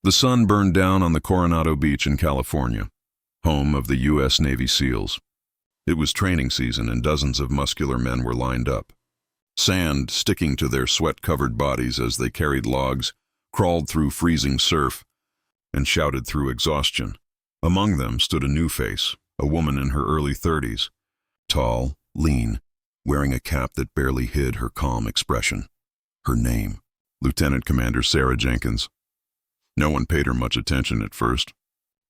The sun burned down on the Coronado Beach in California, home of the U.S. Navy SEALs. It was training season and dozens of muscular men were lined up. Sand sticking to their sweat-covered bodies as they carried logs, crawled through freezing surf, and shouted through exhaustion. Among them stood a new face, a woman in her early 30s, tall, lean, wearing a cap that barely hid her calm expression. Her name, Lieutenant Commander Sarah Jenkins. No one paid her much attention at first.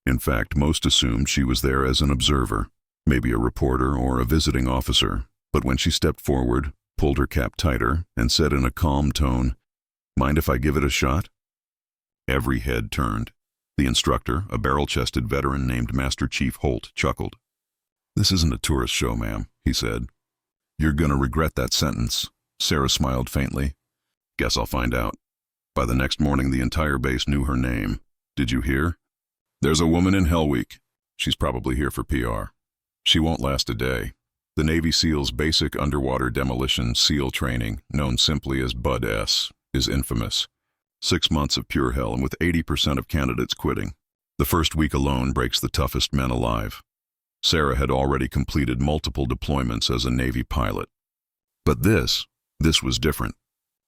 In fact, most assumed she was there as an observer, maybe a reporter or a visiting officer. But when she stepped forward, pulled her cap tighter, and said in a calm tone, "Mind if I give it a shot?" Every head turned. The instructor, a barrel-chested veteran named Master Chief Holt, chuckled. "This isn't a tourist show, ma'am," he said. "You're gonna regret that sentence." Sarah smiled faintly. "Guess I'll find out." By the next morning, the entire base knew her name. "Did you hear? There's a woman in Hell Week. She's probably here for PR. She won't last a day." The Navy SEALs' basic underwater demolition SEAL training, known simply as BUD-S, is infamous. 6 months of pure hell, and with 80% of candidates quitting. The first week alone breaks the toughest men alive. Sarah had already completed multiple deployments as a Navy pilot. But this was different.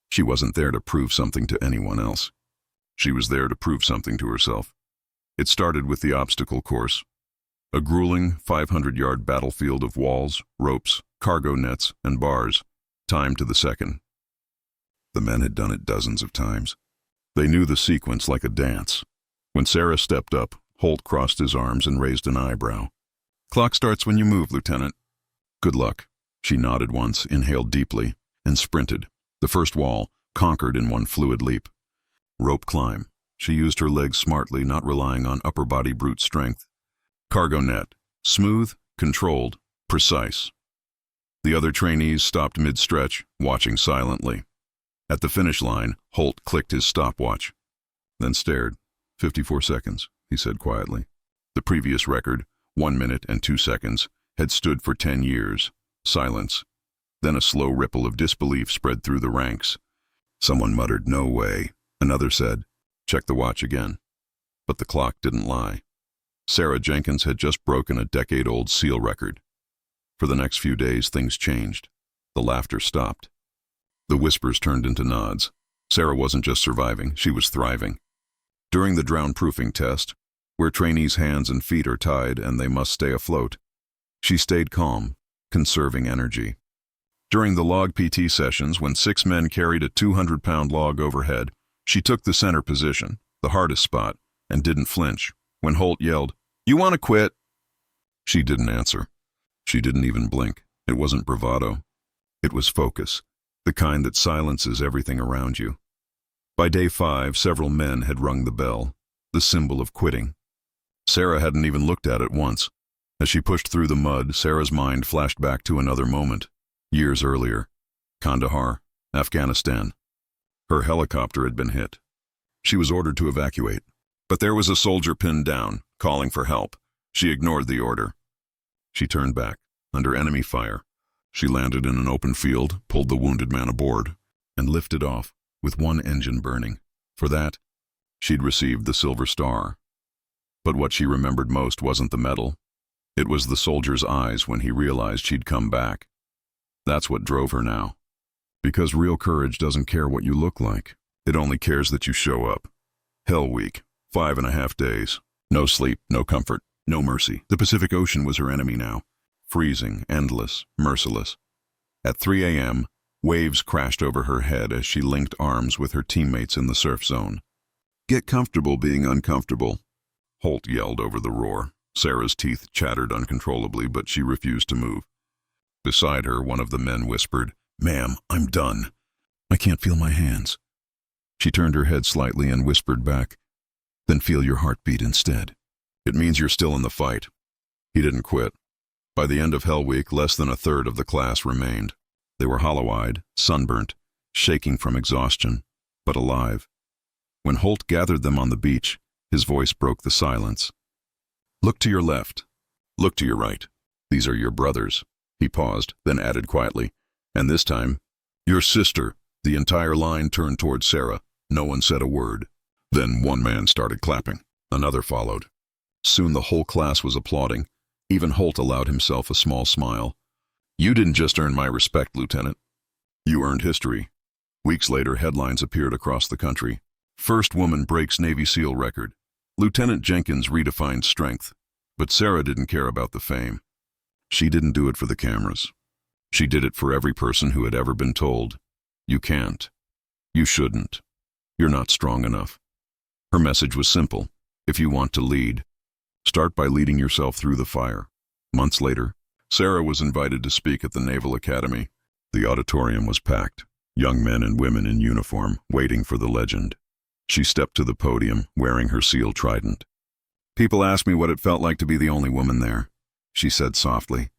She wasn't there to prove something to anyone else. She was there to prove something to herself. It started with the obstacle course. A grueling 500-yard battlefield of walls, ropes, cargo nets, and bars, timed to the second. The men had done it dozens of times. They knew the sequence like a dance. When Sarah stepped up, Holt crossed his arms and raised an eyebrow. "Clock starts when you move, Lieutenant." "Good luck." She nodded once, inhaled deeply, and sprinted. The first wall, conquered in one fluid leap. Rope climb. She used her legs smartly, not relying on upper body brute strength. Cargo net. Smooth, controlled, precise. The other trainees stopped mid-stretch, watching silently. At the finish line, Holt clicked his stopwatch, then stared. 54 seconds, he said quietly. The previous record, 1 minute and 2 seconds, had stood for 10 years. Silence. Then a slow ripple of disbelief spread through the ranks. Someone muttered, "No way." Another said, "Check the watch again." But the clock didn't lie. Sarah Jenkins had just broken a decade-old SEAL record. For the next few days, things changed. The laughter stopped. The whispers turned into nods. Sarah wasn't just surviving, she was thriving. During the drown-proofing test, where trainees' hands and feet are tied and they must stay afloat, she stayed calm, conserving energy. During the log PT sessions, when 6 men carried a 200-pound log overhead, she took the center position, the hardest spot, and didn't flinch. When Holt yelled, "You want to quit?" she didn't answer. She didn't even blink. It wasn't bravado. It was focus, the kind that silences everything around you. By day 5, several men had rung the bell, the symbol of quitting. Sarah hadn't even looked at it once. As she pushed through the mud, Sarah's mind flashed back to another moment. Years earlier, Kandahar, Afghanistan. Her helicopter had been hit. She was ordered to evacuate. But there was a soldier pinned down, calling for help. She ignored the order. She turned back, under enemy fire. She landed in an open field, pulled the wounded man aboard, and lifted off, with one engine burning. For that, she'd received the Silver Star. But what she remembered most wasn't the medal. It was the soldier's eyes when he realized she'd come back. That's what drove her now. Because real courage doesn't care what you look like. It only cares that you show up. Hell Week, 5.5 days. No sleep, no comfort, no mercy. The Pacific Ocean was her enemy now. Freezing, endless, merciless. At 3 a.m., waves crashed over her head as she linked arms with her teammates in the surf zone. "Get comfortable being uncomfortable," Holt yelled over the roar. Sarah's teeth chattered uncontrollably, but she refused to move. Beside her, one of the men whispered, "Ma'am, I'm done. I can't feel my hands." She turned her head slightly and whispered back, "Then feel your heartbeat instead. It means you're still in the fight." He didn't quit. By the end of Hell Week, less than a third of the class remained. They were hollow-eyed, sunburnt, shaking from exhaustion, but alive. When Holt gathered them on the beach, his voice broke the silence. "Look to your left. Look to your right. These are your brothers." He paused, then added quietly, "And this time, your sister." The entire line turned toward Sarah. No one said a word. Then one man started clapping. Another followed. Soon the whole class was applauding. Even Holt allowed himself a small smile. You didn't just earn my respect, Lieutenant. You earned history. Weeks later, headlines appeared across the country. First woman breaks Navy SEAL record. Lieutenant Jenkins redefined strength. But Sarah didn't care about the fame. She didn't do it for the cameras. She did it for every person who had ever been told, you can't. You shouldn't. You're not strong enough. Her message was simple. If you want to lead, start by leading yourself through the fire. Months later, Sarah was invited to speak at the Naval Academy. The auditorium was packed, young men and women in uniform, waiting for the legend. She stepped to the podium, wearing her SEAL trident. People asked me what it felt like to be the only woman there, she said softly.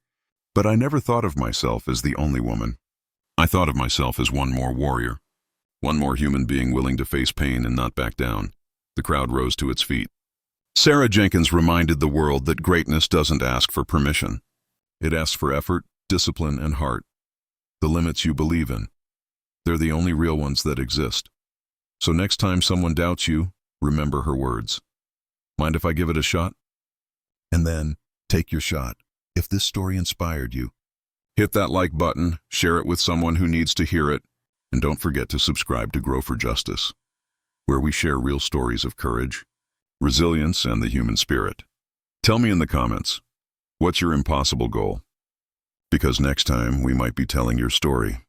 But I never thought of myself as the only woman. I thought of myself as one more warrior, one more human being willing to face pain and not back down. The crowd rose to its feet. Sarah Jenkins reminded the world that greatness doesn't ask for permission. It asks for effort, discipline, and heart. The limits you believe in. They're the only real ones that exist. So next time someone doubts you, remember her words. Mind if I give it a shot? And then, take your shot. If this story inspired you, hit that like button, share it with someone who needs to hear it, and don't forget to subscribe to Grow for Justice, where we share real stories of courage, resilience, and the human spirit. Tell me in the comments, what's your impossible goal? Because next time we might be telling your story.